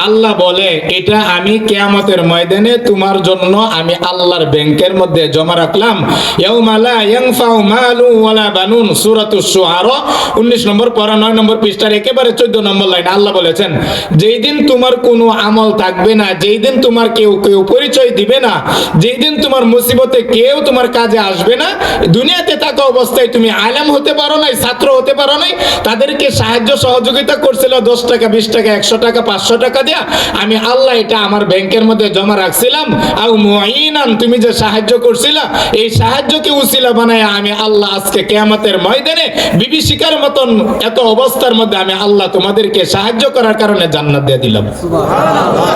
আল্লাহ বলে এটা আমি কিয়ামতের ময়দানে তোমার জন্য আমি আল্লাহর ব্যাংকের মধ্যে জমা রাখলাম। ইয়াউমা লা ইয়ানফাউ মালু ওয়ালা বানুন, সূরাতুশ শুআরা 19 নম্বর পারা 9 নম্বর পৃষ্ঠার একেবারে 14 নম্বর লাইন আল্লাহ বলেছেন, যেই দিন তোমার কোনো আমল থাকবে না, যেই দিন তোমার কেউ পরিচয় দিবে না, যেই দিন তোমার মুসিবতে কেউ তোমার কাজে আসবে না, দুনিয়াতে থাকা অবস্থায় তুমি আলেম হতে পারো নাই, ছাত্র হতে পারো নাই, তাদেরকে সাহায্য সহযোগিতা করছিল 10 টাকা 20 টাকা 100 টাকা 500 টাকা দিয়া, আমি আল্লাহ এটা আমার ব্যাংকের মধ্যে জমা রাখছিলাম। আও মুঈনান, তুমি যে সাহায্য করছিলা এই সাহায্যকে উসিলা বানায় আমি আল্লাহ আজকে কিয়ামতের ময়দানে বিভীষিকার মতন এত অবস্থার মধ্যে আমি আল্লাহ তোমাদেরকে সাহায্য করার কারণে জান্নাত দিয়ে দিলাম। সুবহানাল্লাহ।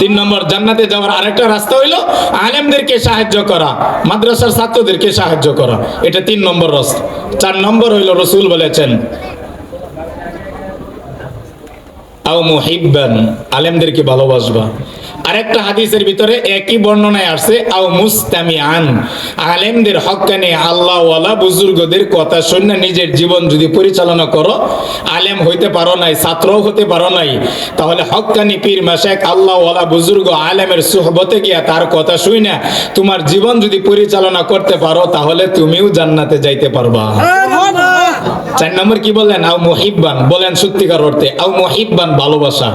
3 নম্বর জান্নাতে যাওয়ার আরেকটা রাস্তা হইলো আলেমদেরকে সাহায্য করা, মাদ্রাসার ছাত্রদেরকে সাহায্য করা, এটা 3 নম্বর রাস্তা। 4 নম্বর হইলো রাসূল বলেছেন আও মুহিব্বান, আলেমদেরকে ভালোবাসবা। আরেকটা হাদিসের ভিতরে একই বর্ণনায় আসছে আও মুস্তামিআন, আলেমদের হক্কানে আল্লাহ ওয়ালা বুজুর্গদের কথা শুনে নিজের জীবন যদি পরিচালনা করো, আলেম হইতে পারো নাই, ছাত্রও হতে পারো নাই, তাহলে হক্কানি পীর মাশায়েখ আল্লাহ ওয়ালা বুজুর্গ আলেমের সুহবতে গিয়া তার কথা শুনে তোমার জীবন যদি পরিচালনা করতে পারো, তাহলে তুমিও জান্নাতে যাইতে পারবা। 4 নম্বর কি বললেন? আও মুহিব্বান, বলেন সত্যিকার অর্থে আও মুহিব্বান, ভালোবাসা।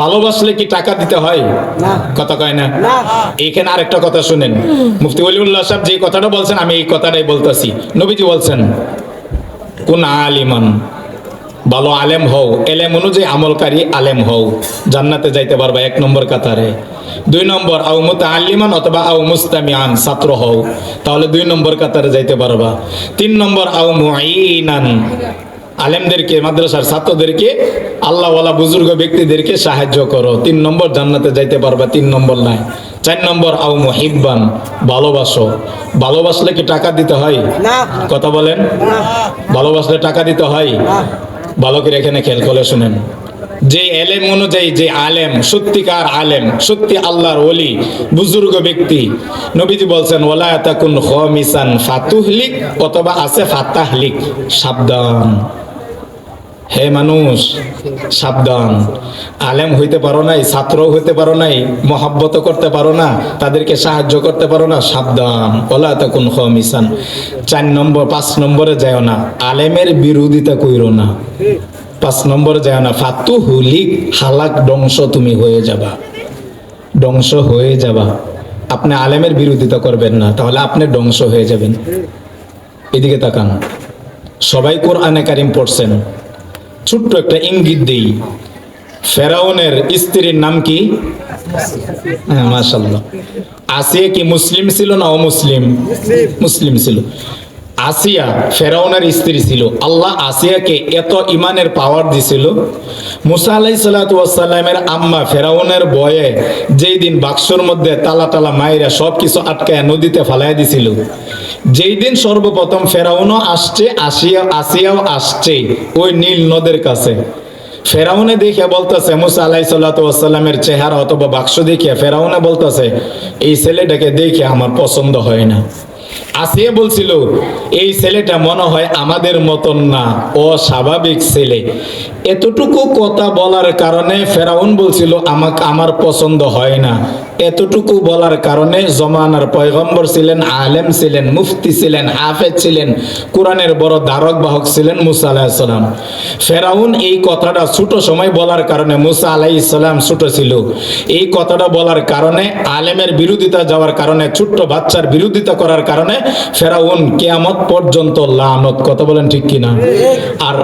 ভালোবাসলে কি টাকা দিতে হয়? কথা কয় না। এইখানে আরেকটা কথা শুনেন, মুফতি ওলিউল্লাহ সাহেব যে কথাটা বলছেন আমি এই কথাটাই বলতেছি। নবীজি বলছেন কোন আলিমান, ভালো আলেম হও, এলেম অনুযায়ী আমলকারী আলেম হও, জান্নাতে যাইতে পারবা 1 নম্বর কাতারে। 2 নম্বর আও মুতাআল্লিমান অথবা আও মুস্তামিআন, ছাত্র হও, তাহলে 2 নম্বর কাতারে যাইতে পারবা। 3 নম্বর আও মুঈনান, আলেমদেরকে মাদ্রাসার ছাত্রদেরকে আল্লাহ ওয়ালা বুজুর্গ ব্যক্তিদেরকে সাহায্য করো, 3 নম্বর জান্নাতে যাইতে পারবা, 3 নম্বর নাই। 4 নম্বর আও মুহিব্বান, ভালোবাসো। ভালোবাসলে কি টাকা দিতে হয়? কথা বলেন, ভালোবাসলে টাকা দিতে হয়? ভালো করে এখানে খেয়াল করে শুনেন, যে এলেম অনুযায়ী যে আলেম, সত্যিকার আলেম, সত্যি আল্লাহর ওলি বুজুর্গ ব্যক্তি, নবীজি বলছেন ওয়ালা তাকুন খামিসান ফাতুহলিক, অথবা আছে ফাতাহলিক, সাবধান হে মানুষ, সাবধান। আলেম হইতে পারো নাই, ছাত্র হইতে পারো নাই, মহাব্বত করতে পারো না, তাদেরকে সাহায্য করতে পারো না, সাবধান। ওলা তাকুন খামিসান। 4 নম্বর 5 নম্বরে যাও না, আলেমের বিরোধিতা কইরো না। 5 নম্বরে যাও না, ফাতুহুলিক, হালাক, ধ্বংস তুমি হয়ে যাবা, ধ্বংস হয়ে যাবা। আপনি আলেমের বিরোধিতা করবেন না, তাহলে আপনি ধ্বংস হয়ে যাবেন। এদিকে তাকান, সবাই কোরআনে কারিম পড়ছেন, ছোট্ট একটা ইঙ্গিত দেই, ফেরাউনের স্ত্রীর নাম কি? হ্যাঁ, মাশাআল্লাহ। আসিয়া কি মুসলিম ছিল না অমুসলিম? মুসলিম ছিল। আসিয়া ফেরাউনের স্ত্রী ছিল। আল্লাহ আসিয়াকে এত ইমানের পাওয়ার দিছিল, মুসা আলাইহিস সালাতু ওয়াস সালামের আম্মা ফেরাউনের ভয়ে যেই দিন বাক্সর মধ্যে তালা তালা মাইরা সবকিছু আটকায় নদীতে ফালাইয়া দিছিল, যেই দিন সর্বপ্রথম ফেরাউনও আসছে, আসিয়াও আসছে ওই নীল নদের কাছে, ফেরাউনে দেখে বলতেছে মুসা আলাইহিস সালাতু ওয়াস সালামের চেহারা অথবা বাক্স দেখে ফেরাউনে বলতেছে এই ছেলেটাকে দেখে আমার পছন্দ হয় না। আসিয়া বলছিল এই ছেলেটা মনে হয় আমাদের মতন না, অস্বাভাবিক ছেলে। এতটুকু কথা বলার কারণে ফেরাউন বলছিল আমার পছন্দ হয় না। এতটুকু বলার কারণে জমানার পয়গম্বর ছিলেন, আলেম ছিলেন, মুফতি ছিলেন, হাফেজ ছিলেন, কোরআনের বড় ধারক বাহক ছিলেন মুসা আলাইহিস সালাম। ফেরাউন এই কথাটা ছোট সময় বলার কারণে, মুসা আলাইহিস সালাম ছোট ছিল, এই কথাটা বলার কারণে, আলেমের বিরোধিতা যাওয়ার কারণে, ছোট্ট বাচ্চার বিরোধিতা করার কারণে ফেরাউন কিয়ামত পর্যন্ত লানত। কথা বলেন ঠিক কিনা? আর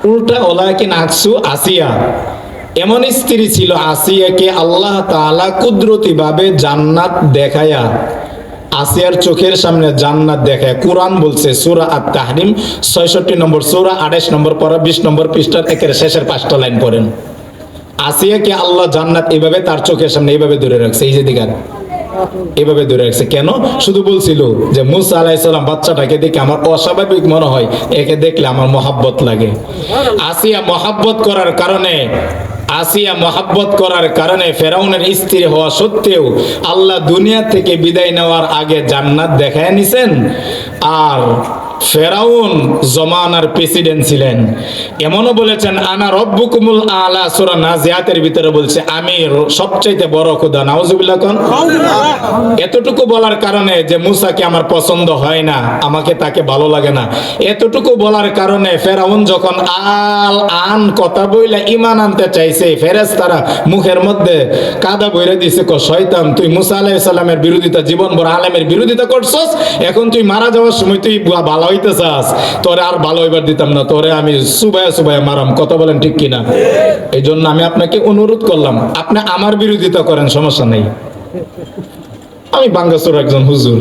উল্টা ওলাকিন আকসু আসিয়া, এমন স্ত্রী ছিল আসিয়াকে আল্লাহ তাআলা কুদরতি ভাবে জান্নাত দেখায়া, আসিয়ার চোখের সামনে জান্নাত দেখায়। কোরআন বলছে সূরা আত-তাহরিম 66 নম্বর সূরা 28 নম্বর পারা 20 নম্বর পৃষ্ঠার একের শেষের 5টা লাইন পড়েন। আসিয়াকে আল্লাহ জান্নাত এইভাবে তার চোখের সামনে এইভাবে ধরে রাখছে, এই যে দিকে এভাবে ধরে রাখছে। কেন? শুধু বলছিল যে মুসা আলাইহিস সালাম বাচ্চাটাকে দেখে আমার অস্বাভাবিক মনে হয়, একে দেখলে আমার মহাব্বত লাগে। আসিয়া মহাব্বত করার কারণে ফেরাউনের স্ত্রী হওয়া সত্ত্বেও আল্লাহ দুনিয়া থেকে বিদায় নেওয়ার আগে জান্নাত দেখায় নিছেন। আর ফেরাউন জমানার প্রেসিডেন্ট ছিলেন। এমনও বলেছেন আনা রব্বুকুমুল আলা, সূরা নাজিয়াতের ভিতরে বলছে আমি সবচাইতে বড় খোদা। নাউজুবিল্লাহ কোন। এতটুকু বলার কারণে যে মুসাকে আমার পছন্দ হয় না, আমাকে তাকে ভালো লাগে না, এতটুকু বলার কারণে ফেরাউন যখন আল আন কথা বইলা ঈমান আনতে চাইছে, ফেরেশতারা মুখের মধ্যে কাদা বইরে দিছে, ক শয়তান তুই মুসা আলাইহিস সালামের বিরোধিতা জীবন ভর আলেমের বিরোধিতা করছস, এখন তুই মারা যাওয়ার সময় তুই ভালো হইতে চাস, তোরে আর ভালো হইবার দিতাম না, তোরে আমি সুবায়া সুবায়া মারাম। কথা বলেন ঠিক কিনা? এই জন্য আমি আপনাকে অনুরোধ করলাম, আপনি আমার বিরোধিতা করেন, সমস্যা নেই। আমি বাঙ্গাসুর একজন হুজুর,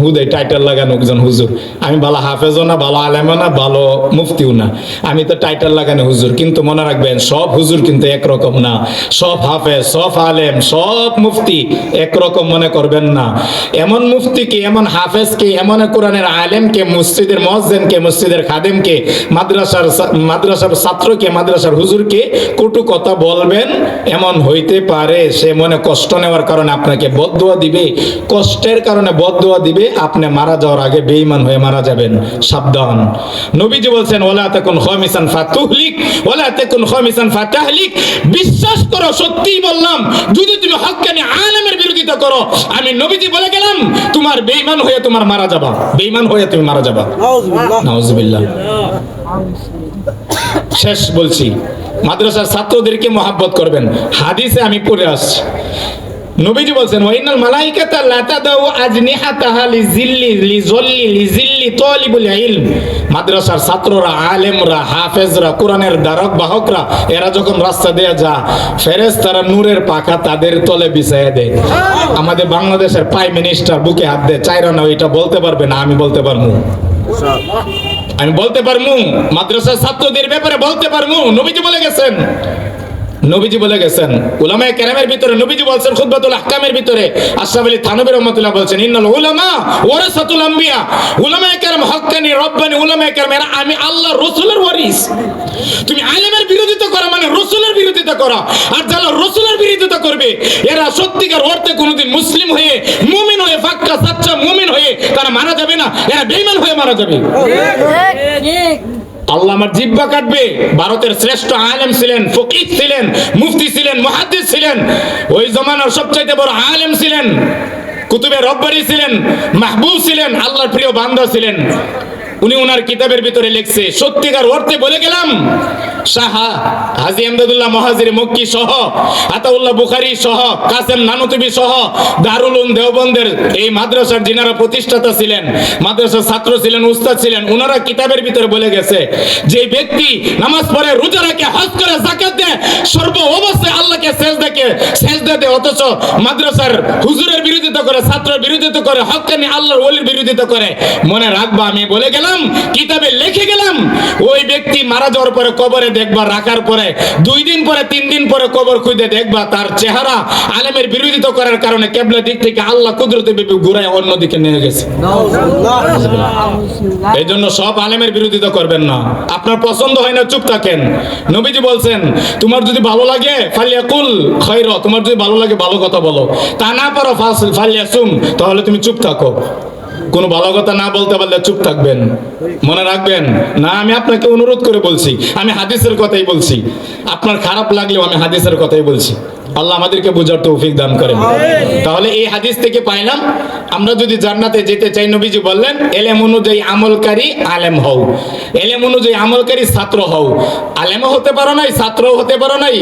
হুদাই টাইটেল লাগানো একজন হুজুর। আমি ভালো হাফেজও না, ভালো আলেমও না, ভালো মুফতিও না, আমি তো টাইটেল লাগানো হুজুর। কিন্তু মনে রাখবেন সব হুজুর কিন্তু একরকম না, সব হাফেজ, সব আলেম, সব মুফতি একরকম মনে করবেন না। এমন মুফতিকে, এমন হাফেজকে, এমন কোরআনের আলেমকে, মসজিদের মুয়াজ্জিনকে, মসজিদের খাদেমকে, মাদ্রাসার ছাত্রকে, মাদ্রাসার হুজুরকে কটু কথা বলবেন, এমন হইতে পারে সে মনে কষ্ট নেওয়ার কারণে আপনাকে বদদুয়া দিবে, কষ্টের কারণে বদদুয়া দিবে, আপনি মারা যাওয়ার আগে বেঈমান হয়ে মারা যাবেন। সাবধান। নবীজি বলছেন ওয়ালা তাকুন খামিসান ফাতুহলিক ওয়ালা তাকুন খামিসান ফাতাহলিক, বিশ্বাস করো সত্যিই বললাম, যদি তুমি হক্কানি আলেমের বিরোধিতা করো, আমি নবীজি বলে গেলাম তোমার বেঈমান হয়ে তোমার মারা যাবা, বেঈমান হয়ে তুমি মারা যাবা। নাউজুবিল্লাহ। শেষ বলছি, মাদ্রাসার ছাত্রদেরকে মহব্বত করবেন। হাদিসে আমি পড়ে আসছি, নবীজি বলছেন ওয়াইনাল মালাইকাতা লা তাদাউ আজনিহাতাহা লিজিল্লি লিজল্লি লিজিল্লি তালিবুল ইলম। মাদ্রাসার ছাত্ররা, আলেমরা, হাফেজরা, কোরআনের ধারক বাহকরা, এরা যখন রাস্তা দিয়ে যা, ফেরেশতারা নূরের পাখা তাদের তলে বিছায়া দেয়। আমাদের বাংলাদেশের প্রাইম মিনিস্টার বুকে হাত দেয়, চাইরা না এটা বলতে পারবে না, আমি বলতে পারবো, আমি বলতে পারবো, মাদ্রাসার ছাত্রদের ব্যাপারে বলতে পারবো। নবীজি বলে গেছেন, নবীজি বলে গেছেন, উলামায়ে কেরামের ভিতরে নবীজি বলছেন খুতবাতুল আহকামের ভিতরে, আশরাফ আলী থানভী রাহমাতুল্লাহ বলছেন ইন্নাল উলামা ওয়ারাসাতুল আম্বিয়া, উলামায়ে কেরাম হক্কানি রব্বানি উলামায়ে কেরাম এরা আমি আল্লাহর রাসূলের ওয়ারিস। তুমি আলেমের বিরোধিতা করা মানে রাসূলের বিরোধিতা করা, আর যারা রাসূলের বিরোধিতা করবে এরা সত্যিকার অর্থে কোনোদিন মুসলিম হয়ে, মুমিন হয়ে, পাক্কা সাচ্চা মুমিন হয়ে তারা মারা যাবে না, এরা বেঈমান হয়ে মারা যাবে। আল্লাহ আমার জিহ্বা কাটবে। ভারতের শ্রেষ্ঠ আলেম ছিলেন, ফকিহ ছিলেন, মুফতি ছিলেন, মুহাদ্দিস ছিলেন, ওই জমানার সবচাইতে বড় আলেম ছিলেন, কুতুবে রব্বানি ছিলেন, মাহবুব ছিলেন, আল্লাহর প্রিয় বান্দা ছিলেন। উনি ওনার কিতাবের ভিতরে লিখছে, সত্যিকার অর্থে বলে গেলাম, শাহ হাজী আমদাদুল্লাহ মুহাজির মক্কি সহ, আতাউল্লাহ বুখারী সহ, কাসেম নানুতুবি সহ, দারুল উলুম দেওবন্দের এই মাদ্রাসার যিনারা প্রতিষ্ঠাতা ছিলেন, মাদ্রাসার ছাত্র ছিলেন, উস্তাদ ছিলেন, ওনারা কিতাবের ভিতরে বলে গেছে যে ব্যক্তি নামাজ পড়ে, রোজা রাখে, হজ করে, যাকাত দেয়, সর্ব অবস্থায় আল্লাহকে সেজদা দেয়, অথচ মাদ্রাসার হুজুরের বিরোধিতা করে, ছাত্রের বিরোধিতা করে, হক্কানি আল্লাহর ওলির বিরোধিতা করে, মনে রাখবা আমি বলে গেলাম, কিতাবে লিখে গেলাম, ওই ব্যক্তি মারা যাওয়ার পরে কবরে দেখবা, রাখার পরে 2 দিন পরে 3 দিন পরে কবর খুঁজে দেখবা তার চেহারা আলেমের বিরোধিতা করার কারণে কিবলা দিক থেকে আল্লাহ কুদরতে ঘুরায় অন্যদিকে নিয়ে গেছে। এই জন্য সব আলেমের বিরোধিতা করবেন না। আপনার পছন্দ হয় না, চুপ থাকেন। নবীজি বলছেন তোমার যদি ভালো লাগে ফালিয়াকুল খায়রা, তোমার যদি ভালো লাগে ভালো কথা বলো, তা না পারো ফালিয়াসুম, তাহলে তুমি চুপ থাকো। কোনো ভালো কথা না বলতে পারলে চুপ থাকবেন। মনে রাখবেন না, আমি আপনাকে অনুরোধ করে বলছি, আমি হাদিসের কথাই বলছি, আপনার খারাপ লাগলেও আমি হাদিসের কথাই বলছি। আল্লাহ আমাদেরকে বোঝার তৌফিক দান করেন। তাহলে এই হাদিস থেকে পাইলাম, আমরা যদি জান্নাতে যেতে চাই, নবীজি বললেন এলেম অনুযায়ী আমলকারী আলেম হও, এলেম অনুযায়ী আমলকারী ছাত্র হও। আলেমও হতে পারো নাই, ছাত্রও হতে পারো নাই,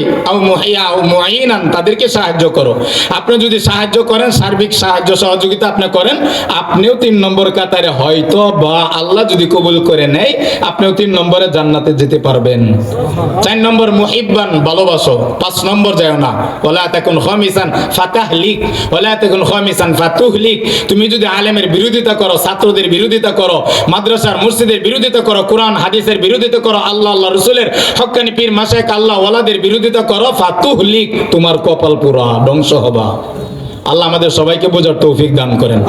মুআইনান তাদেরকে সাহায্য করো। আপনি যদি সাহায্য করেন, সার্বিক সাহায্য সহযোগিতা আপনি করেন, আপনিও 3 নম্বর কাতারে, হয়তো বা আল্লাহ যদি কবুল করে নেয় আপনিও 3 নম্বরে জান্নাতে যেতে পারবেন। 4 নম্বর মুহিব্বান, ভালোবাসো। 5 নম্বর যায় না, ওয়ালা তাকুন খামিসান ফাতাহলিক ওয়ালা তাকুন খামিসান ফাতুহলিক। তুমি যদি আলেমের বিরোধিতা করো, ছাত্রদের বিরোধিতা করো, মাদ্রাসার মসজিদের বিরোধিতা করো, কোরআন হাদিসের বিরোধিতা করো, আল্লাহ আল্লাহ রাসূলের হক্কানি পীর মাশায়েখ আল্লাহ ওয়ালাদের বিরোধিতা করো, ফাতুহলিক, তোমার কপাল পুরা ধ্বংস হবা। আল্লাহ আমাদের সবাইকে বোঝার তৌফিক দান করেন।